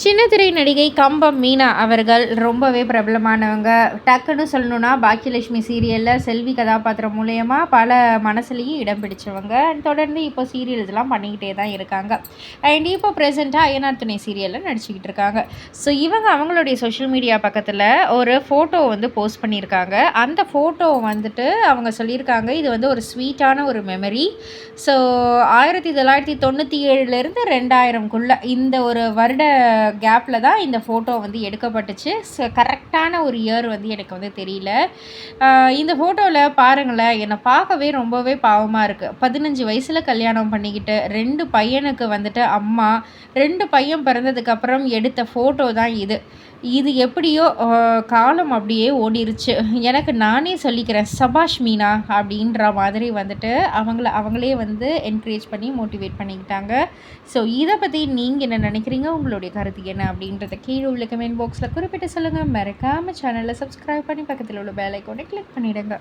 சின்னத்திரை நடிகை கம்பம் மீனா அவர்கள் ரொம்பவே பிரபலமானவங்க. டக்குன்னு சொல்லணும்னா, பாக்கியலட்சுமி சீரியல்ல செல்வி கதாபாத்திரம் மூலியமா பல மனசுலயும் இடம் பிடிச்சவங்க. தொடர்ந்து இப்போ சீரியல்ஸ்லாம் பண்ணிக்கிட்டே தான் இருக்காங்க. அண்ட் இப்போ ப்ரெசென்ட்டா அய்யனார் துணை சீரியல்ல நடிச்சுக்கிட்டு இருக்காங்க. ஸோ இவங்க அவங்களுடைய சோஷியல் மீடியா பக்கத்துல ஒரு ஃபோட்டோ வந்து போஸ்ட் பண்ணியிருக்காங்க. அந்த ஃபோட்டோ வந்துட்டு அவங்க சொல்லியிருக்காங்க, இது வந்து ஒரு ஸ்வீட்டான ஒரு மெமரி. ஸோ 1997லேருந்து 2000க்குள்ள இந்த ஒரு வருட கேப்பில் தான் இந்த ஃபோட்டோ வந்து எடுக்கப்பட்டுச்சு. கரெக்டான ஒரு இயர் வந்து எனக்கு வந்து தெரியல. இந்த ஃபோட்டோவில் பாருங்களேன், என்னை பார்க்கவே ரொம்பவே பாவமாக இருக்குது. 15 வயசில் கல்யாணம் பண்ணிக்கிட்டு 2 பையனுக்கு வந்துட்டு அம்மா, 2 பையன் பிறந்ததுக்கப்புறம் எடுத்த ஃபோட்டோ தான் இது. இது எப்படியோ காலம் அப்படியே ஓடிருச்சு. எனக்கு நானே சொல்லிக்கிறேன், சபாஷ் மீனா அப்படின்ற மாதிரி வந்துட்டு அவங்களே வந்து என்கரேஜ் பண்ணி மோட்டிவேட் பண்ணிக்கிட்டாங்க. ஸோ இதை பற்றி நீங்கள் என்ன நினைக்கிறீங்க? உங்களுடைய கருத்து என்ன அப்படின்றத கீழே உள்ள கமெண்ட் பாக்ஸில் குறிப்பிட்டு சொல்லுங்கள். மறக்காமல் சேனலை சப்ஸ்கிரைப் பண்ணி பக்கத்தில் உள்ள பெல் ஐகானை கிளிக் பண்ணிவிடுங்க.